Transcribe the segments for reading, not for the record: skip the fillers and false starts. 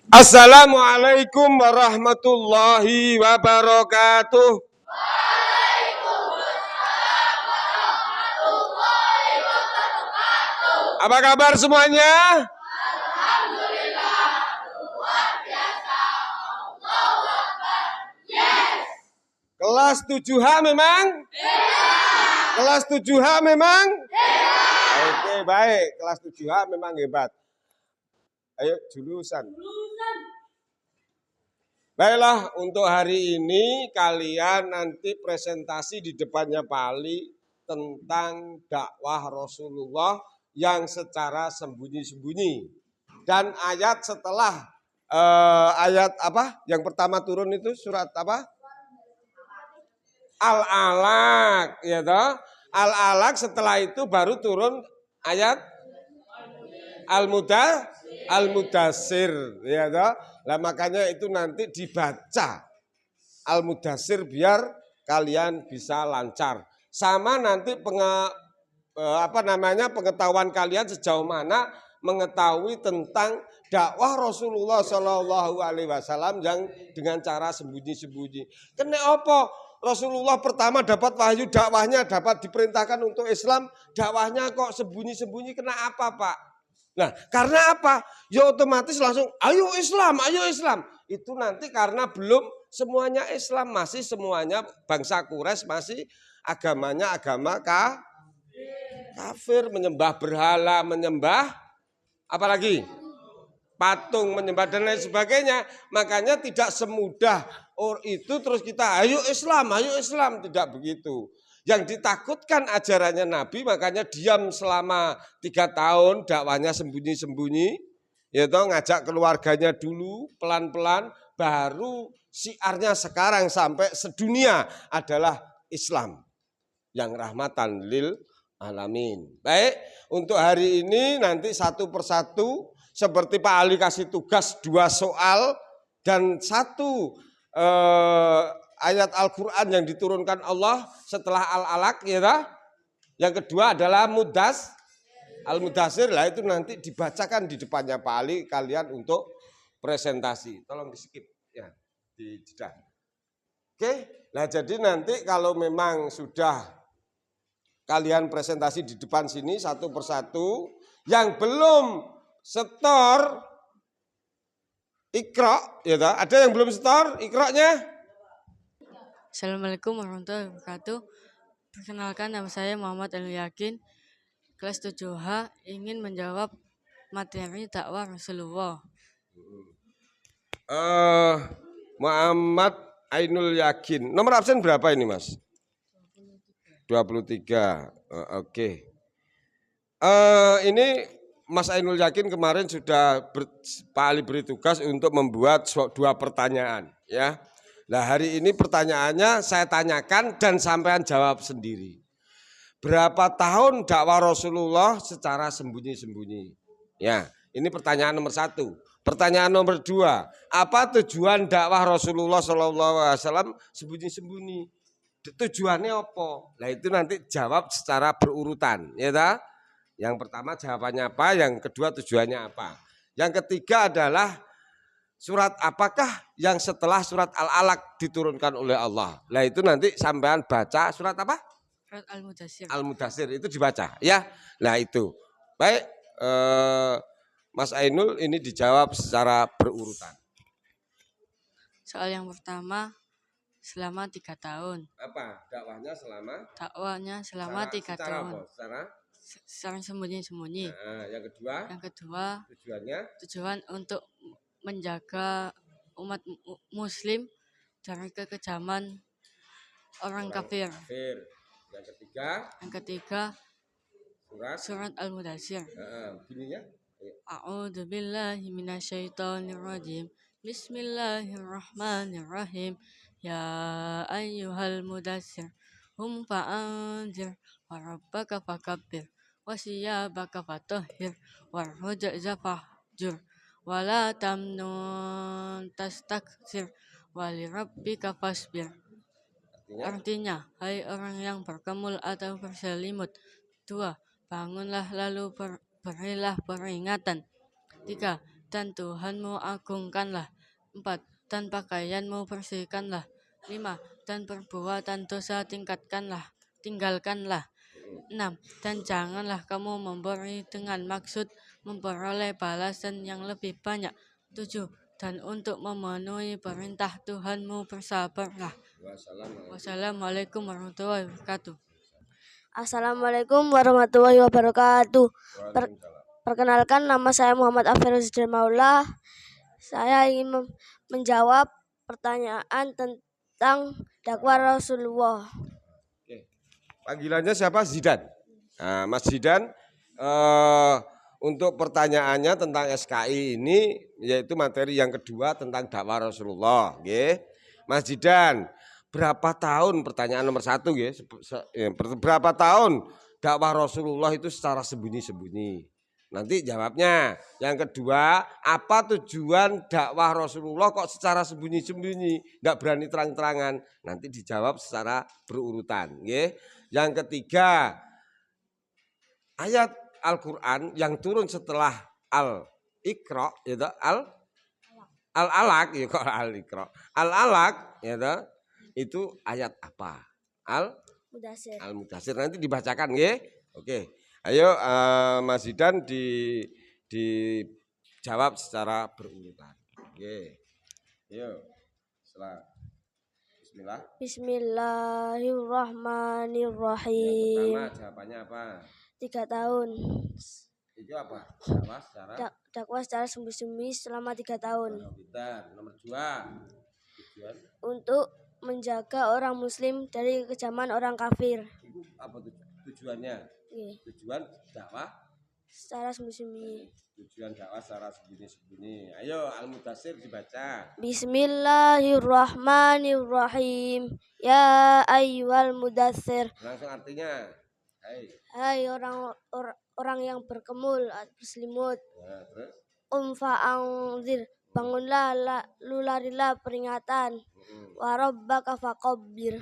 Assalamualaikum warahmatullahi wabarakatuh. Apa kabar semuanya? Alhamdulillah, luar biasa. Yes. Kelas 7H memang? Kelas 7H memang? Oke, baik. Kelas 7H memang hebat. Ayo jurusan. Baiklah, untuk hari ini kalian nanti presentasi di depannya Pak Ali tentang dakwah Rasulullah yang secara sembunyi-sembunyi. Dan ayat setelah ayat apa? Yang pertama turun itu surat apa? Al-Alaq, ya toh? Al-Alaq, setelah itu baru turun ayat Al-Mudassir, ya toh? Nah, makanya itu nanti dibaca Al-Mudassir biar kalian bisa lancar. Sama nanti pengetahuan kalian sejauh mana mengetahui tentang dakwah Rasulullah Shallallahu Alaihi Wasallam yang dengan cara sembunyi-sembunyi. Kena apa? Rasulullah pertama dapat wahyu, dakwahnya dapat diperintahkan untuk Islam, dakwahnya kok sembunyi-sembunyi, kena apa Pak? Nah, karena apa? Ya otomatis langsung, ayo Islam, ayo Islam. Itu nanti karena belum semuanya Islam, masih semuanya bangsa Quraisy masih agamanya agama kafir, menyembah berhala, menyembah apalagi patung, menyembah dan lain sebagainya. Makanya tidak semudah itu terus kita ayo Islam, tidak begitu. Yang ditakutkan ajarannya Nabi, makanya diam selama 3 tahun, dakwahnya sembunyi-sembunyi, ya toh, ngajak keluarganya dulu pelan-pelan, baru syiarnya sekarang sampai sedunia adalah Islam yang rahmatan lil alamin. Baik, untuk hari ini nanti satu persatu seperti Pak Ali kasih tugas 2 soal dan 1 ayat Al-Quran yang diturunkan Allah setelah Al-Alaq, ya. Yang kedua adalah Al-Mudassir, lah itu nanti dibacakan di depannya Pak Ali kalian untuk presentasi. Tolong di skip ya, di jeda. Oke, nah jadi nanti kalau memang sudah kalian presentasi di depan sini satu persatu, yang belum setor Iqra, ya tak? Ada yang belum setor Iqra-nya? Assalamualaikum warahmatullahi wabarakatuh. Perkenalkan, nama saya Muhammad Ainul Yakin, kelas 7H, ingin menjawab materi dakwah Rasulullah. Muhammad Ainul Yakin. Nomor absen berapa ini, Mas? 23. Oke. Ini Mas Ainul Yakin kemarin sudah Pak Ali beri tugas untuk membuat 2 pertanyaan, ya. Nah, hari ini pertanyaannya saya tanyakan dan sampean jawab sendiri. Berapa tahun dakwah Rasulullah secara sembunyi-sembunyi? Ya, ini pertanyaan nomor 1. Pertanyaan nomor 2, apa tujuan dakwah Rasulullah SAW sembunyi-sembunyi? Tujuannya apa? Nah, itu nanti jawab secara berurutan, ya tak? Yang pertama jawabannya apa, yang kedua tujuannya apa. Yang ketiga adalah surat apakah yang setelah surat Al-Alaq diturunkan oleh Allah. Nah, itu nanti sampean baca surat apa? Surat Al-Mudassir. Al-Mudassir itu dibaca, ya. Nah, itu. Baik, Mas Ainul ini dijawab secara berurutan. Soal yang pertama, selama 3 tahun. Apa? Dakwahnya selama 3 tahun. Secara sembunyi-sembunyi. Nah, yang kedua tujuan untuk menjaga umat muslim dari kekejaman orang kafir. Yang ketiga surat Al-Mudassir. Bunyinya A'udzu billahi minasyaitonir rajim. Bismillahirrahmanirrahim. Ya ayyuhal mudassir hum fa'anzir wa rabbaka fakabbir wa siyabaka fatahhir warrujza fahjur wa la tamnun tastakthir wa lirabbika fasbir. Artinya, hai orang yang berkemul atau berselimut. 2. Bangunlah lalu berilah peringatan. 3. dan Tuhanmu agungkanlah. 4. Dan pakaianmu bersihkanlah. 5. Dan perbuatan dosa tinggalkanlah. 6. Dan janganlah kamu memberi dengan maksud memperoleh balasan yang lebih banyak. 7. Dan untuk memenuhi perintah Tuhanmu bersabarlah. Wassalamualaikum warahmatullahi wabarakatuh. Assalamualaikum warahmatullahi wabarakatuh. Perkenalkan, nama saya Muhammad Afiruz Maula. Saya ingin menjawab pertanyaan tentang dakwah Rasulullah. Panggilannya siapa? Zidan. Nah, Mas Zidan, untuk pertanyaannya tentang SKI ini, yaitu materi yang kedua tentang dakwah Rasulullah. Mas Zidan, berapa tahun, pertanyaan nomor 1, berapa tahun dakwah Rasulullah itu secara sembunyi-sembunyi? Nanti jawabnya. Yang kedua, apa tujuan dakwah Rasulullah kok secara sembunyi-sembunyi, nggak berani terang-terangan? Nanti dijawab secara berurutan. Yang ketiga, ayat Al-Quran yang turun setelah Al-Iqra, yaitu Al-Alaq, Al-Alaq, itu ayat apa? Al-Mudassir. Nanti dibacakan, Oke. Ayo Mas Zidan dijawab secara berurutan. Ayo. Bismillah. Bismillahirrahmanirrahim. Yang pertama jawabannya apa? 3 tahun. Itu apa? Dakwah secara sembunyi-sembunyi selama 3 tahun. Nomor 2. Tujuan? Untuk menjaga orang muslim dari kejaman orang kafir. Itu apa tujuannya? Tujuan dakwah secara sembunyi-sembunyi. Tujuan dakwah secara sembunyi-sembunyi. Ayo Al-Mudassir dibaca. Bismillahirrahmanirrahim. Ya ayyuhal mudassir. Langsung artinya. Hai orang yang berkemul, berselimut. Terus? Fa'anzir. Bangunlah, larilah peringatan. Wa rabbaka faqabbir.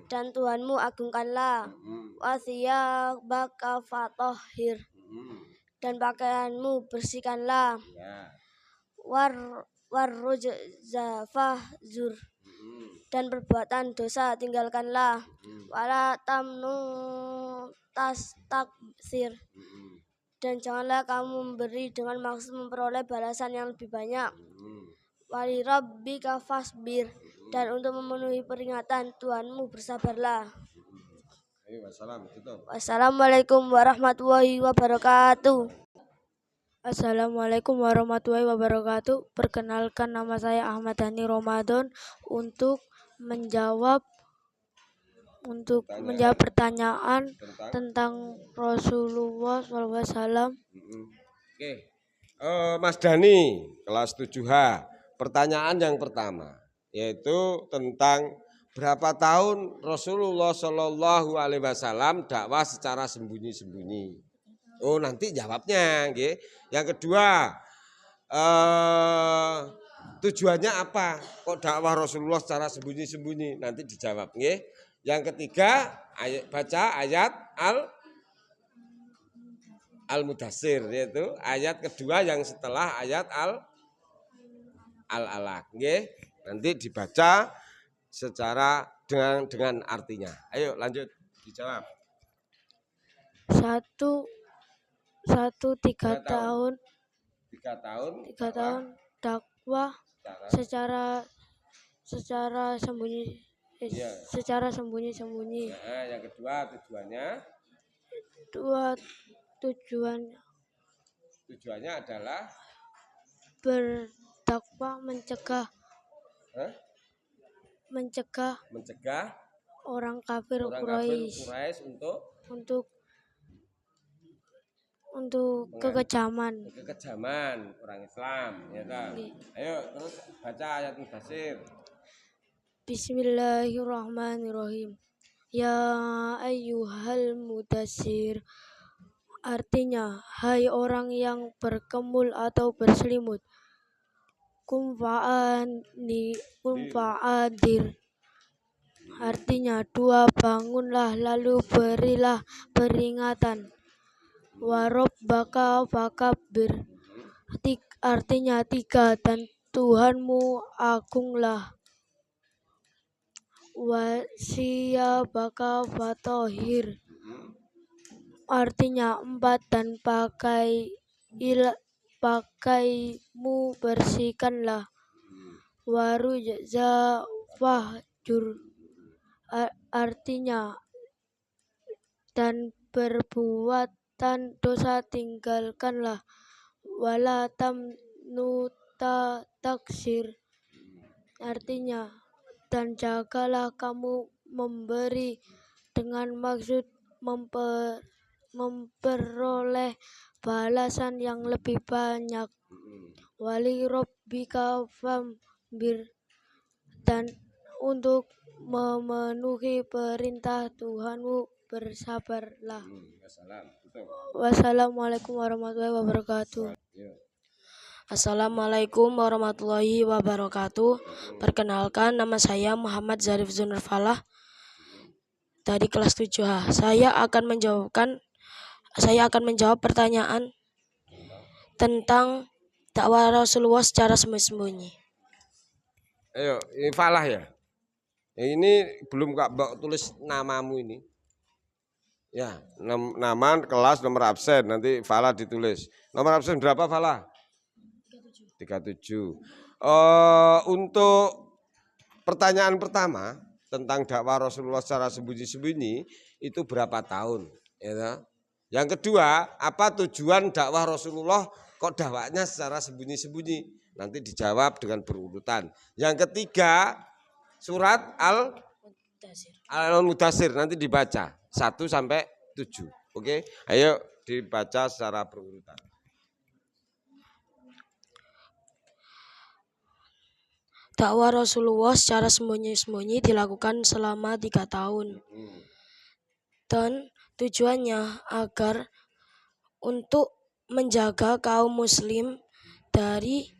Dan Tuhanmu agungkanlah. Wa thiyabaka fatahhir. Dan pakaianmu bersihkanlah. Warrujza fahzur. Dan perbuatan dosa tinggalkanlah. Wala tamnu tastaktsir. Dan janganlah kamu memberi dengan maksud memperoleh balasan yang lebih banyak. Wali rabbika fasbir. Dan untuk memenuhi peringatan Tuhanmu bersabarlah. Wassalamualaikum warahmatullahi wabarakatuh. Assalamualaikum warahmatullahi wabarakatuh. Perkenalkan, nama saya Ahmad Dhani Ramadan untuk menjawab pertanyaan tentang Rasulullah SAW. Oke. Mas Dhani, kelas 7H. Pertanyaan yang pertama yaitu tentang berapa tahun Rasulullah Shallallahu Alaihi Wasallam dakwah secara sembunyi-sembunyi. Nanti jawabnya. Yang kedua, tujuannya apa? Kok dakwah Rasulullah secara sembunyi-sembunyi? Nanti dijawab. Yang ketiga, baca ayat Al-Mudassir, yaitu ayat kedua yang setelah ayat Al-Alaq. Nanti dibaca secara dengan artinya. Ayo lanjut dijawab. 3 tahun. 3 tahun. 3 tahun dakwah secara sembunyi. Secara sembunyi-sembunyi. Yang kedua tujuannya? Tujuannya adalah berdakwah mencegah orang kafir Quraisy untuk kekejaman orang Islam, ya kan? Ayo terus baca ayat Mudassir. Bismillahirrahmanirrahim. Ya ayyuhal mudassir. Artinya, hai orang yang berkemul atau berselimut. Kum fa'adir. Artinya, 2, bangunlah lalu berilah peringatan. Wa rabbaka fakabbir. Artinya 3, dan Tuhanmu agunglah. Wasiyabaka fatohir, artinya 4, dan pakaimu bersihkanlah. Warujza fahjur, artinya dan perbuatan dosa tinggalkanlah. Wala tamnuta taksir, artinya dan jagalah kamu memberi dengan maksud memperoleh balasan yang lebih banyak. Wali robbika fambir, dan untuk memenuhi perintah Tuhanmu bersabarlah. Wassalamualaikum warahmatullahi wabarakatuh. Assalamualaikum warahmatullahi wabarakatuh. Perkenalkan, nama saya Muhammad Zarif Zunurfalah dari kelas 7H. Saya akan menjawab pertanyaan tentang dakwah Rasulullah secara sembunyi-sembunyi. Ayo, ini Falah ya. Ini belum Kak tulis namamu ini. Ya, nama, kelas, nomor absen, nanti Falah ditulis. Nomor absen berapa Falah? 37. Untuk pertanyaan pertama tentang dakwah Rasulullah secara sembunyi-sembunyi itu berapa tahun? Ya. Yang kedua, apa tujuan dakwah Rasulullah kok dakwahnya secara sembunyi-sembunyi? Nanti dijawab dengan berurutan. Yang ketiga, surat Al-Mudassir nanti dibaca 1 sampai 7. Oke, ayo dibaca secara berurutan. Dakwah Rasulullah secara sembunyi-sembunyi dilakukan selama 3 tahun. Dan tujuannya agar untuk menjaga kaum muslim dari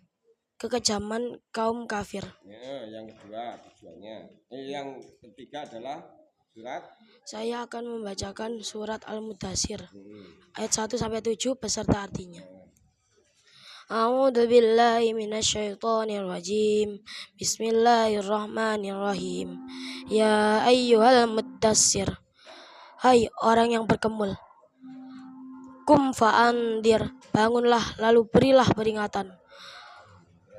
kekejaman kaum kafir. Ya, yang kedua tujuannya. Yang ketiga adalah surat. Saya akan membacakan surat Al-Mudassir ayat 1 sampai 7 beserta artinya. A'udzu billahi minasyaitonir rajim. Bismillahirrahmanirrahim. Ya ayyuhal mudassir. Hai orang yang berkemul. Kum fa'andir. Bangunlah lalu berilah peringatan.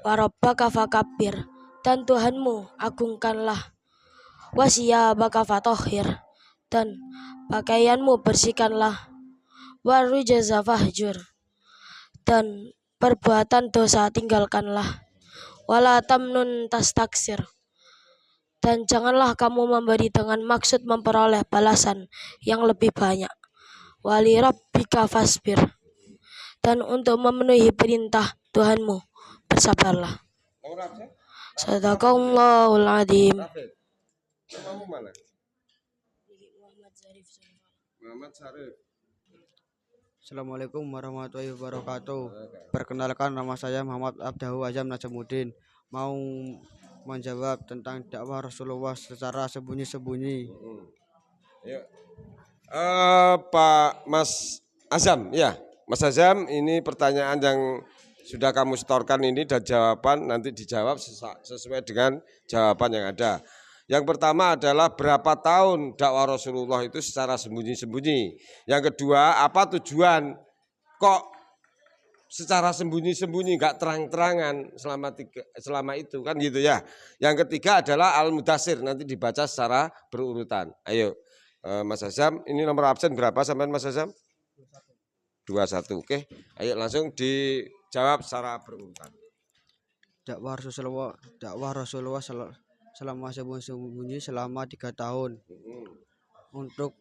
Warabbaka fakabbir, dan Tuhanmu agungkanlah. Wasiyabaka fatohir, dan pakaianmu bersihkanlah. Warujza fahjur, dan perbuatan dosa tinggalkanlah. Wala tamnun tastaksir, dan janganlah kamu memberi dengan maksud memperoleh balasan yang lebih banyak. Wali rabbika fasbir, dan untuk memenuhi perintah Tuhanmu bersabarlah. Sadaqallahul adzim. Kamu mana? Muhammad Sarif. Assalamualaikum warahmatullahi wabarakatuh. Perkenalkan, nama saya Muhammad Abdahu Azam Najamuddin. Mau menjawab tentang dakwah Rasulullah secara sembunyi-sembunyi. Pak Mas Azam, ya Mas Azam, ini pertanyaan yang sudah kamu setorkan ini dan jawaban nanti dijawab sesuai dengan jawaban yang ada. Yang pertama adalah berapa tahun dakwah Rasulullah itu secara sembunyi-sembunyi. Yang kedua, apa tujuan kok secara sembunyi-sembunyi, nggak terang-terangan selama itu kan gitu ya. Yang ketiga adalah Al-Mudassir, nanti dibaca secara berurutan. Ayo Mas Azam, ini nomor absen berapa sampai Mas Azam? 21. Oke. Ayo langsung dijawab secara berurutan. Dakwah Rasulullah selama sembunyi-sembunyi selama 3 tahun untuk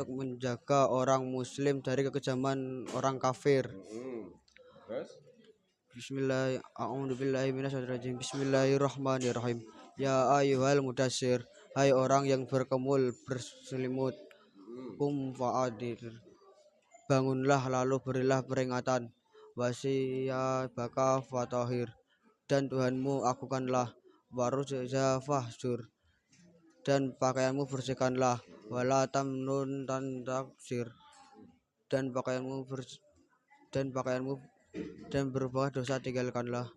menjaga orang muslim dari kekejaman orang kafir. Bismillahirrahmanirrahim. Ya ayyuhal mudassir. Hai orang yang berkemul berselimut. Kum fa'adir. Bangunlah lalu berilah peringatan. Wasiyabaka fatahir, dan Tuhanmu agungkanlah. Warujza fahjur, dan pakaianmu bersihkanlah. Wala tamnun taksir, dan pakaianmu dan berbuat dosa tinggalkanlah.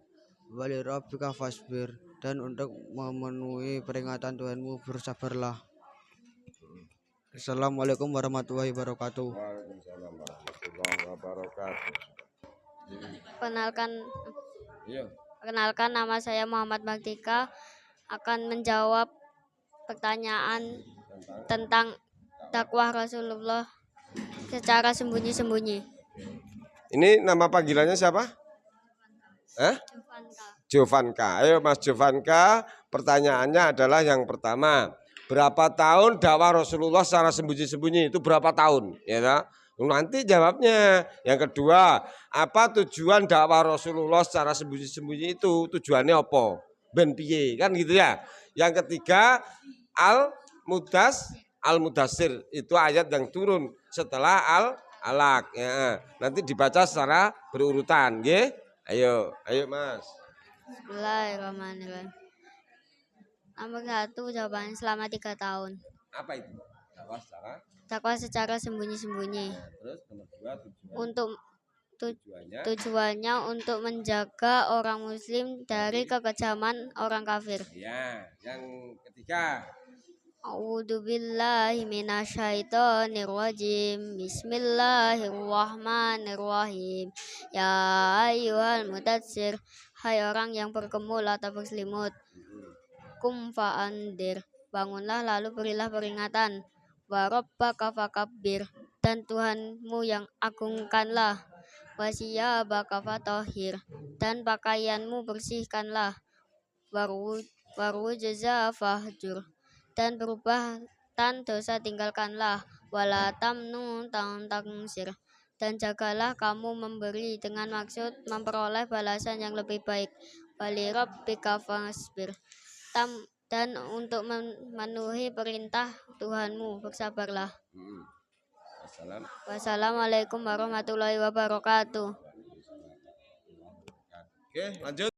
Wali rabbika fasbir, dan untuk memenuhi peringatan Tuhanmu bersabarlah. Assalamualaikum warahmatullahi wabarakatuh. Waalaikumsalam warahmatullahi wabarakatuh. Iya. Perkenalkan, nama saya Muhammad Baktika, akan menjawab pertanyaan tentang dakwah Rasulullah secara sembunyi-sembunyi. Ini nama panggilannya siapa? Jovanka. Ayo Mas Jovanka, pertanyaannya adalah yang pertama. Berapa tahun dakwah Rasulullah secara sembunyi-sembunyi? Itu berapa tahun? Ya tak? Nanti jawabnya. Yang kedua, apa tujuan dakwah Rasulullah secara sembunyi-sembunyi itu? Tujuannya apa? Ben piye, kan gitu ya. Yang ketiga, Al-Mudassir itu ayat yang turun setelah Al-Alaq. Ya. Nanti dibaca secara berurutan, nggih? Ayo Mas. Bismillahirrahmanirrahim. Nomor 1, jawabannya selama 3 tahun. Apa itu? Dakwah secara sembunyi-sembunyi. Terus nomor 2 Untuk tujuannya. tujuannya untuk menjaga orang muslim dari kekejaman orang kafir. Ya, yang ketiga. A'udzubillahi minasyaitonirrajim. Bismillahirrahmanirrahim. Ya ayyuhal mudatsir, hai orang yang bergemul atau berselimut. Kum fa'andir, bangunlah lalu berilah peringatan. Wa rabbaka fakabbir, dan Tuhanmu yang agungkanlah. Wa siyabaka fatahhir, dan pakaianmu bersihkanlah. Warujza fahjur, dan perubatan dosa tinggalkanlah. Wala tamnun tangsir, dan jagalah kamu memberi dengan maksud memperoleh balasan yang lebih baik. Wali rabbika fasbir, dan untuk memenuhi perintah Tuhanmu bersabarlah. Wassalamualaikum warahmatullahi wabarakatuh. Oke, lanjut.